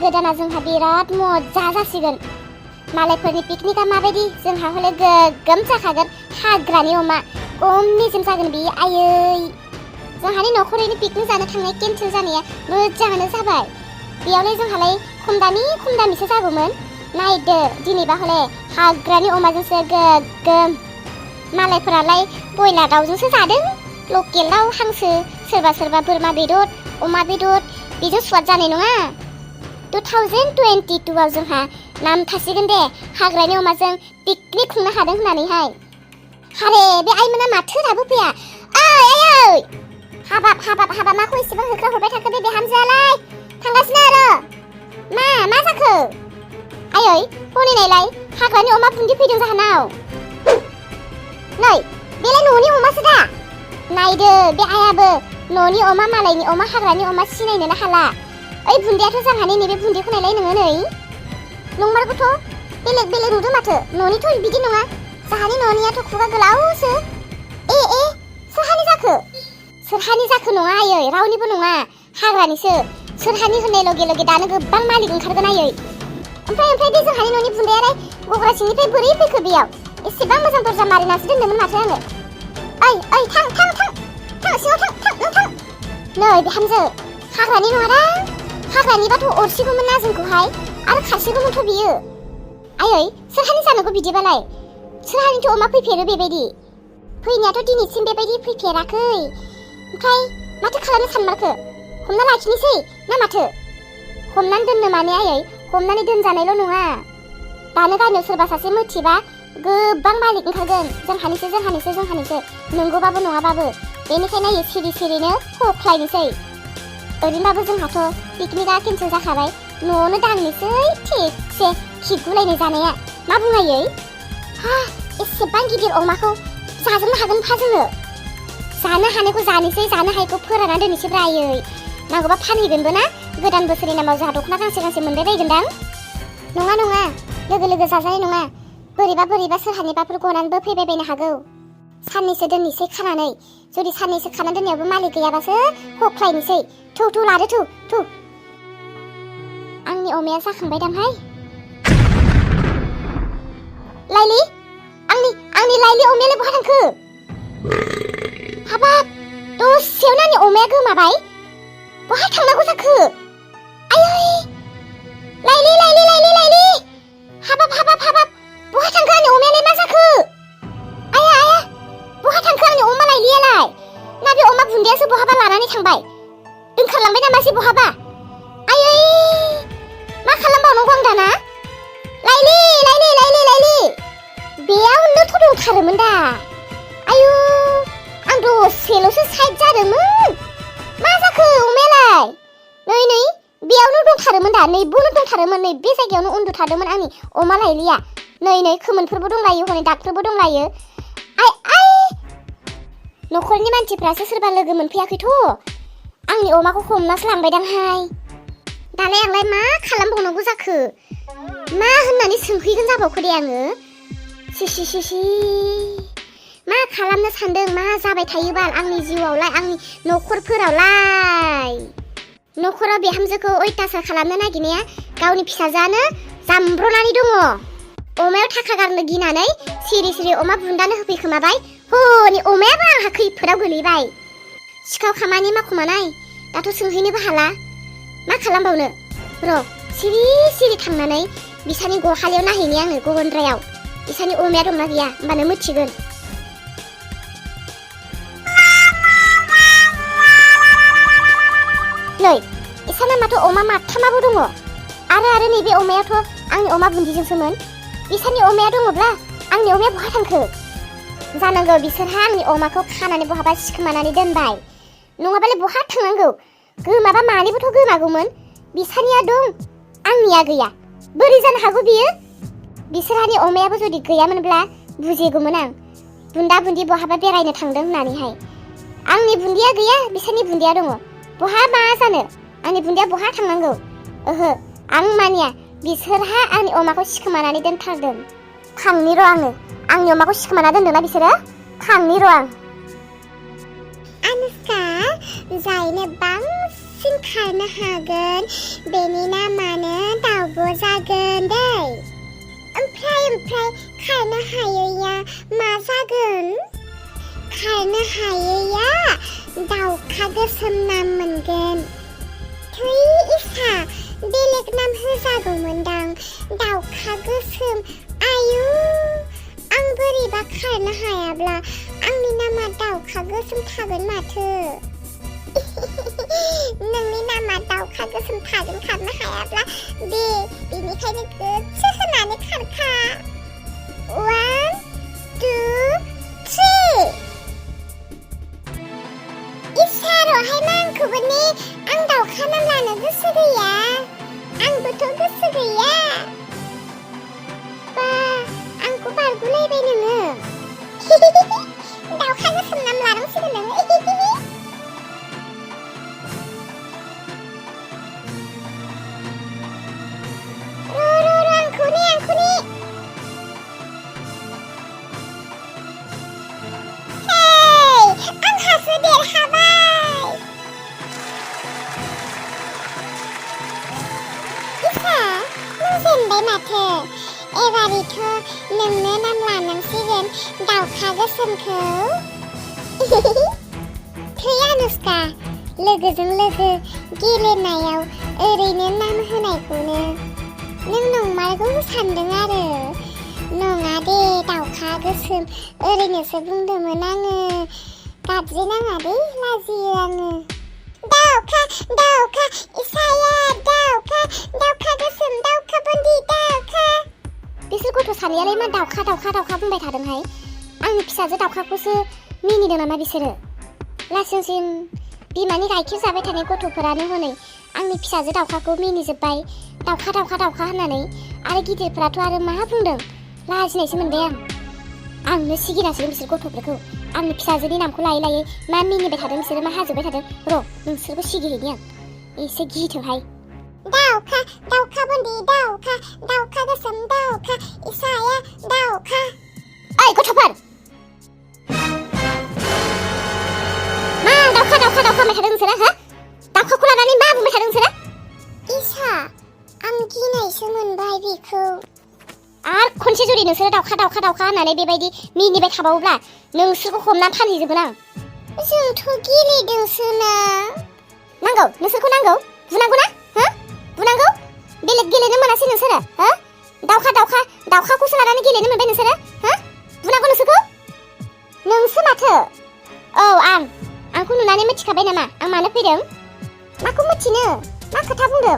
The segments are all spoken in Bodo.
गोदाना जोंहा बिराद मजा जासिगोन मालायफोरनि पिकनिकआ माबायदि जोंहा हले गोगोम जाखागोन हाग्रानि अमा खमनिजों जागोन बियो आयै जोंहानि नखरैनो पिकनिक जानो थांनाय केन्सेल जानाया मोजाङानो जाबाय बेयावनो जोंहालाय खम दामिसो जागौमोन नायदो दिनैबा हले हाग्रानि अमाजोंसो गोगोम मालायफोरालाय बयलार दाउजोंसो जादों लकेल दाउ हांसो सोरबा बोरमा बेदर अमा बेदर बेजों स्वाद जानाय नङा 2022आव जोंहा नाम थासिगोन दे हाग्रानि अमाजों पिकनिक खुंनो हादों होननानैहाय हारे बे आइमोना माथो दाबो फैया ओइ हाबाब माखौ एसेबां होख्रा हरबाय थाखो बे हामजायालाय थांगासिनो आरो मा जाखो आयै हनै नायलाय हाग्रानि अमा बुन्दि फैदों जाहानाव नै बेलाय न'नि अमासो दा नायदो बे आयाबो न'नि अमा मालायनि अमा हाग्रानि अमा सिनायनोनो हाला ओइ बुन्दियाथ' जाहानि नैबे बुन्दिखौ नायलाय नोङो नै नंमारगौथ' बेलेग नुदों माथो न'निथ' बिदि नङा जाहानि न'नियाथ' खुगा गोलावसो सोरहानि जाखो नङा आयै रावनिबो नङा हाग्रानिसो सोरहानि होननाय लगे दानो गोबां मालिक ओंखारगोन आयै ओमफ्राय बे जोंहानि न'नि बुन्दायालाय गग्रा सिंनिफ्राय बोरै फैखो बेयाव एसेबां मोजां दरजा मारिनासो दोन्दोंमोन माथो आङो ओइ थां सिङाव थां नै बिहामजो हाग्रानि नङादां हाग्रानिबाथ' अरसिगौमोन ना जोंखौहाय आरो खारसिगौमोनथ' बियो आयै सोरहानि जानांगौ बिदिबालाय सोरहानिथ' अमा फैफेरो बेबायदि फैनायाथ' दिनैसिम बेबायदि फैफेराखै ओमफ्राय माथो खालामनो सानमारखो हमना लाखिनोसै ना माथो हमनानै दोननो माने आयै हमनानै दोनजानायल' नङा दानो गानो सोरबा सासे मिथिबा गोबां मालिक ओंखारगोन जोंहानिसो नंगौबाबो नङाबाबो बेनिखायनो आयै सिरिनो हख्लायनोसै ओरैनोबाबो जोंहाथ' पिकनिकआ केन्सेल जाखाबाय न'आवनो दांनोसै थिगसे खिगुलायनाय जानाया मा बुङायै एसेबां गिदिर अमाखौ जाजोबनो हागोनफा जोङो जानो हानायखौ जानोसै जानो हायैखौ फोरानना दोननोसैब्रा आयै नांगौबा फानहैगोनबो ना गोदान बोसोरनि नामाव जोंहा दख'ना गांसे मोनबाय बायगोनदां नङा लोगो जाजानाय नङा बोरैबा सोरहानिबाफोर गनानैबो फैबाय बायनो हागौ साननैसो दोननोसै खानानै जुदि साननैसो खाना दोननायावबो मालिक गैयाबासो हख्लायनोसै थौ लादो थौ आंनि अमाया जाखांबाय दांहाय लाइलि आंनि लाइलि अमायालाय बहा थांखो हाबाब दसेयावनो आंनि अमाया गोमाबाय बहा थांनांगौ जाखो आयै लाइलि हाबाब बहा थांखो आंनि अमायालाय मा जाखो आया बहा थांखो आंनि अमा लाइलियालाय ना बे अमा बुन्दियासो बहाबा लानानै थांबाय ओंखारलांबाय नामासै बहाबा आयै मा खालामबावनांगौ आं दाना लाइलि बेयावनोथ' दंथारोमोन दा आयु आं दसेल'सो साइड जादोंमोन मा जाखो अमायालाय नै बेयावनो दंथारोमोन दा नैबोनो दंथारोमोन नै बे जायगायावनो उन्दुथारदोंमोन आंनि अमा लाइलिया नै खोमोनफोरबो दंलायो हनै दागफोरबो दंलायो आइ न'खरनि मानसिफ्रासो सोरबा लोगो मोनफैयाखैथ' आंनि अमाखौ हमनासो लांबायदांहाय दालाय आंलाय मा खालामबावनांगौ जाखो मा होननानै सोंफैगोन जाबावखो दे आङो सि मा खालामनो सानदों मा जाबाय थायोबाल आंनि जिउआवलाय आंनि न'खराव बिहामजोखौ अयथासार खालामनो नागिरनाया गावनि फिसाजोआनो जामब्रनानै दङ अमायाव थाखा गारनो गिनानै सिरि अमा बुन्दानो होफैखोमाबाय हनै अमायाबो आंहा खैफोदाव गोलैबाय सिखाव खामानि मावखुमानाय दाथ' सोंहैनोबो हाला मा खालामबावनो र' सिरि थांनानै बिसानि गहालियाव नायहैनि आङो गन्द्रायाव बिसानि अमाया दंना गैया होमबानो मिथिगोन नै इसाना माथो अमा माथामाबो दङ आरो नैबे अमायाथ' आंनि अमा बुन्दिजोंसोमोन बिसानि अमाया दङब्ला आंनि अमाया बहा थांखो जानांगौ बिसोरहा आंनि अमाखौ खानानै बहाबा सिखोमानानै दोनबाय नङाबालाय बहा थांनांगौ गोमाबा मानैबोथ' गोमागौमोन बिसानिया दं आंनिया गैया बोरै जानो हागौ बियो बिसोरहानि अमायाबो जुदि गैयामोनब्ला बुजिगौमोन आं बुन्दा बुन्दि बहाबा बेरायनो थांदों होननानैहाय आंनि बुन्दिया गैया बिसोरनि बुन्दिया दङ बहा मा जानो आंनि बुन्दिया बहा थांनांगौ ओहो आं मानिया बिसोरहा आंनि अमाखौ सिखोमानानै दोनथारदों थांनि र' आङो आंनि अमाखौ सिखोमाना दोनदोंना बिसोरो थांनि र' आं अनुष्का जायनो बांसिन खारनो हागोन बेनि नामानो जागोन दै ओमफ्राय खारनो हायैया मा जागोन खारनो हायैया दाउखा गोसोम नाम मोनगोन थै इसा बेलेग नाम होजागौमोनदां दाउखा गोसोम आयु आं बोरैबा खारनो हायाब्ला आंनि नामा दाउखा गोसोम थागोन माथो नोंनि नामा दाउखा गोसोम थागोन खारनो हायाब्ला दे बेनिखायनो गोसो होनानै खारखा 1 2 3 इसार'हाय मा आंखौबो ने आं दाउखा नाम लानो गोसो गैया आंबोथ' गोसो गैया बा आंखौ बारग'लायबाय नोङो दाउखा गोसोम नाम लानांसिगोन नोङो एबारिथ' नोंनो नाम लानांसिगोन दाउखा गोसोमखौ थै आनुष्का लोगोजों लोगो गेलेनायाव ओरैनो नाम होनायखौनो नों नंमारगौ सानदों आरो नङा दे दाउखा गोसोम ओरैनोसो बुंदोंमोन आङो गाबज्रि नाङा दे लाजियो आङो दाउखा इसाया दाउखा गोसोम दाउखा बन्दी दाउखा बिसोर गथ' सानैयालाय मा दाउखा बुंबाय थादोंहाय आंनि फिसाजो दाउखाखौसो मिनिदों नामा बिसोरो लासिंसिं बिमानि गाइखेर जाबाय थानाय गथ'फोरानो हनै आंनि फिसाजो दाउखाखौ मिनिजोब्बाय दाउखा होननानै आरो गिदिरफोराथ' आरो मा बुंदों लाजिनायसो मोनबाय आंनो सिगिनासो बिसोर गथ'फोरखौ आंनि फिसाजोनि नामखौ लायै मा मिनिबाय थादों बिसोरो मा हाजोबबाय थादों र' नोंसोरखौ सिगिहैनि आं एसे गिथोहाय दाउखा बन्दी दाउखा गोसोम दाउखा इसाया दाउखा ओइ गथ'फोर मा दाउखा होनबाय थादों नोंसोरो हा दाउखाखौ लानानै मा बुंबाय थादों नोंसोरो इसा आं गिनायसो मोनबाय बेखौ आरो खनसे जुदि नोंसोरो दाउखा होननानै बेबायदि मिनिबाय थाबावोब्ला नोंसोरखौ हमनानै फानहैजोबगोन आं जोंथ' गेलेदोंसो ना नांगौ नोंसोरखौ नांगौ बुनांगौ ना हो बुनांगौ बेलेग गेलेनो मोनासै नोंसोरो हो दाउखाखौसो लानानै गेलेनो मोनबाय नोंसोरो हो बुनांगौ नोंसोरखौ नोंसो माथो औ आंखौ नुनानै मिथिखाबाय नामा आं मानो फैदों माखौ मिथिनो मा खोथा बुंदों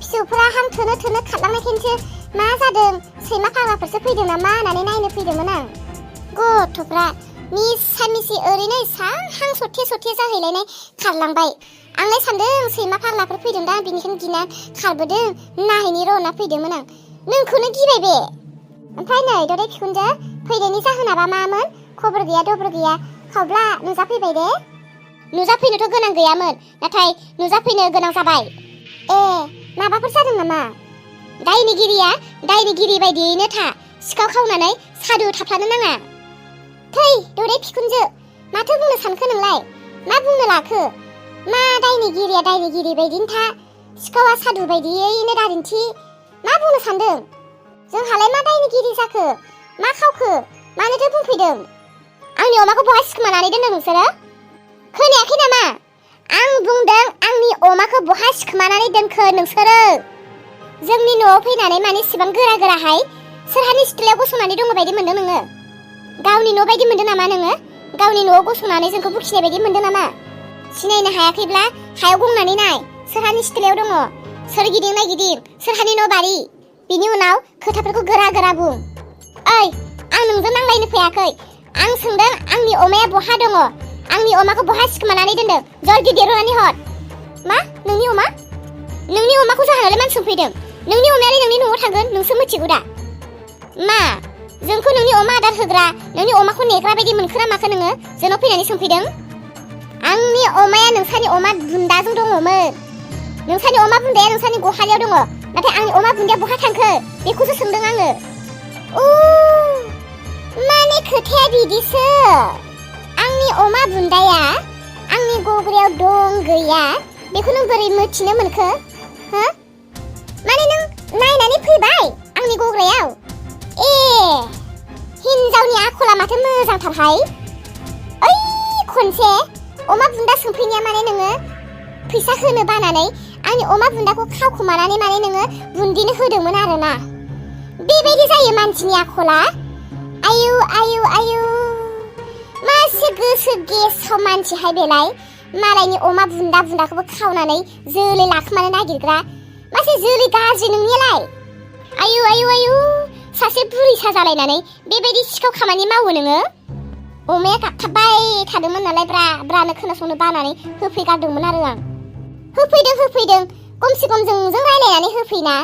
फिसौफोरा हां थोनो खारलांनायखायनोसो मा जादों सैमा फाग्लाफोरसो फैदों नामा होननानै नायनो फैदोंमोन आं गथ'फ्रा मिसा ओरैनो इसां हां सथे जाहैलायनाय खारलांबाय आंलाय सानदों सैमा फाग्लाफोर फैदों दा बिनिखायनो गिना खारबोदों नायहैनि र' होनना फैदोंमोन आं नोंखौनो गिबाय बे ओमफ्राय नै ददै बिखुनजो फैनायनि जाहोनाबा मामोन खबर गैया दबर गैया खावब्ला नुजाफैबाय दे नुजाफैनोथ' गोनां गैयामोन नाथाय नुजाफैनो गोनां जाबाय माबाफोर जादों नामा दायनिगिरि बायदियैनो था सिखाव खावनानै सादु थाफ्लानो नाङा थै ददै बिखुनजो माथो बुंनो सानखो नोंलाय मा बुंनो लाखो मा दायनिगिरिया दायनिगिरि बायदिनो था सिखावा सादु बायदियैनो दादिन्थि मा बुंनो सानदों जोंहालाय मा दायनिगिरि जाखो मा खावखो मानोथो बुंफैदों आंनि अमाखौ बहा सिखोमानानै दोनदों नोंसोरो खोनायाखै नामा आं बुंदों आंनि अमाखौ बहा सिखोमानानै दोनखो नोंसोरो जोंनि न'आव फैनानै माने इसेबां गोराहाय सोरहानि सिथ्लायाव गसंनानै दङ बायदि मोनदों नोङो गावनि न' बायदि मोनदों नामा नोङो गावनि न'आव गसंनानै जोंखौ बुखिनाय बायदि मोनदों नामा सिनायनो हायाखैब्ला हायाव गंनानै नाय सोरहानि सिथ्लायाव दङ सोरगिदिं नायगिदिं सोरहानि न' बारि बिनि उनाव खोथाफोरखौ गोरा बुं ओइ आं नोंजों नांलायनो फैयाखै आं सोंदों आंनि अमाया बहा दङ आंनि अमाखौ बहा सिखोमानानै दोनदों जल्दि दिरुननानै हर मा नोंनि अमाखौ जाहोनालाय मानसि फैदों नोंनि अमायालाय नोंनि न'आव थांगोन नोंसो मिथिगौ दा मा जोंखौ नोंनि अमा आदार होग्रा नोंनि अमाखौ नेग्रा बायदि मोनखो ना माखो नोङो जोंनाव फैनानै सोंफैदों आंनि अमाया नोंसानि अमा बुन्दाजों दङमोन नोंसानि अमा बुन्दाया नोंसानि गहालियाव दङ नाथाय आंनि अमा बुन्दाया बहा थांखो बेखौसो सोंदों आङो माने खोथाया बिदिसो आंनि अमा बुन्दाया आंनि गग्रायाव दं गैया बेखौ नों बोरै मिथिनो मोनखो हो माने गोथावथारहाय ओइ खनसे अमा बुन्दा सोंफैनाया माने नोङो फैसा होनो बानानै आंनि अमा बुन्दाखौ खावखुमानानै माने नोङो बुन्दिनो होदोंमोन आरोना बेबायदि जायो मानसिनि आखला आयु आयु आयु मासे गोसो गेसाव मानसिहाय बेलाय मालायनि अमा बुन्दाखौबो खावनानै जोलै लाखोमानो नागिरग्रा मासे जोलै गाज्रि नोंनियालाय आयु आयु आयु सासे बुरैसा जालायनानै बेबायदि सिखाव खामानि मावो नोङो अमाया गाबथाबबाय थादोंमोन नालाय ब्रानो खोनासंनो बानानै होफैगारदोंमोन आरो आं होफैदों खमसे खम जोंजों रायलायनानै होफैना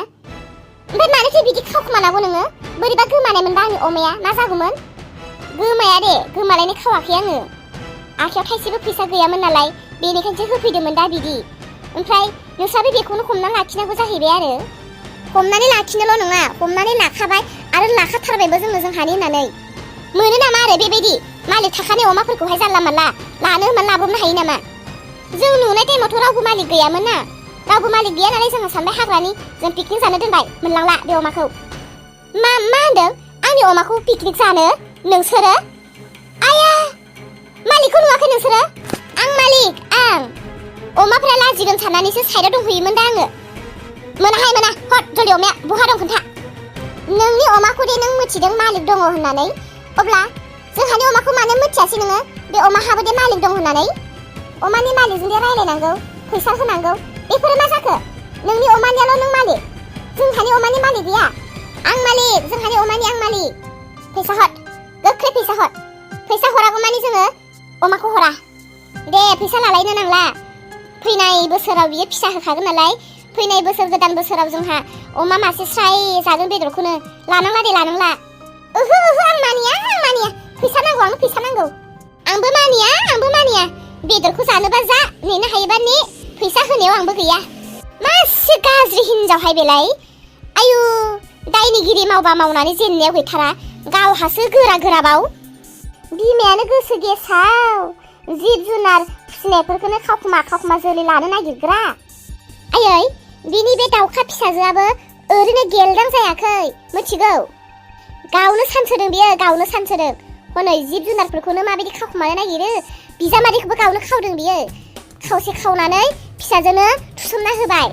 ओमफ्राय मानोथो बिदि खावखुमानांगौ नोङो बोरैबा गोमानायमोनबा आंनि अमाया मा जागौमोन गोमाया दे गोमालायनाय खावाखै आङो आखायाव थाइसेबो फैसा गैयामोन नालाय बेनिखायसो होफैदोंमोन दा बिदि ओमफ्राय नोंस्राबो बेखौनो हमना लाखिनांगौ जाहैबाय आरो हमनानै लाखिनोल' नङा हमनानै लाखाबाय आरो लाखाथारबायबो जोंहानि होननानै मोनो नामा आरो बेबायदि मालिक थाखानाय अमाफोरखौहाय जानला मानला लानो होननानै लाबोनो हायो नामा जों नुनाय टाइमावथ' रावबो मालिक गैयामोन ना रावबो मालिक गैया नालाय जोंहा सानबाय हाग्रानि जों पिकनिक जानो दोनबाय मोनलांला बे अमाखौ मा होनदों आंनि अमाखौ पिकनिक जानो नोंसोरो आया मालिकखौ नुवाखै नोंसोरो आं मालिक आं अमाफोरा लाजिगोन साननानैसो साइडआव दंहैयोमोन दा आङो मोना हट जलि अमाया बहा दं खोन्था नोंनि अमाखौ दे नों मिथिदों मालिक दङ होननानै अब्ला जोंहानि अमाखौ मानो मिथियासै नोङो बे अमाहाबो दे मालिक दं होननानै अमानि मालिकजों दे रायलायनांगौ फैसा होनांगौ बेफोरो मा जाखो नोंनि अमानियाल' नों मालिक जोंहानि अमानि मालिक गैया आं मालिक जोंहानि अमानि आं मालिक फैसा हर गोख्रै फैसा हर फैसा हरागौ मानि जोङो अमाखौ हरा दे फैसा लालायनो नांला फैनाय बोसोराव बियो फिसा होखागोन नालाय फैनाय बोसोर गोदान बोसोराव जोंहा अमा मासे स्राय जागोन बेदरखौनो लानांला दे लानांला ओहो आं मानिया फैसा नांगौ आंनो फैसा नांगौ आंबो मानिया बेदरखौ जानोबा जा नेनो हायोबा ने फैसा होनायाव आंबो गैया मासे गाज्रि हिनजावहाय बेलाय आयु दायनिगिरि मावबा मावनानै जेननायाव गैथारा गावहासो गोरा बिमायानो गोसो गेसाव जिब जुनार फिसिनायफोरखौनो खावखुमा जोलै लानो नागिरग्रा आयै बिनि बे दाउखा फिसाजोआबो ओरैनो गेलदां जायाखै मिथिगौ गावनो सानसोदों हनै जिब जुनारफोरखौनो माबायदि खावखुमानो नागिरो बिजामादैखौबो गावनो खावदों बियो खावसे खावनानै फिसाजोनो थुसोमना होबाय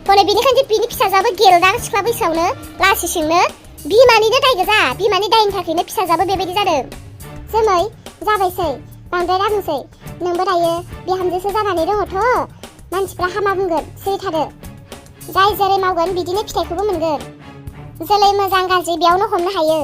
हनै बेनिखायनो बिनि फिसाजोआबो गेलदां सिख्ला बैसोआवनो लासिसिंनो बिमानिनो दाय गोजा बिमानि दायनि थाखायनो फिसाजोआबो बेबायदि जादों जोमै जाबायसै बांद्राय दाबुंसै नोंबो दायो बिहामजोसो जानानै दङथ' मानसिफ्रा हामा बुंगोन सिरि थादो जाय जेरै मावगोन बिदिनो फिथाइखौबो मोनगोन जोलै मोजां गाज्रि बेयावनो हमनो हायो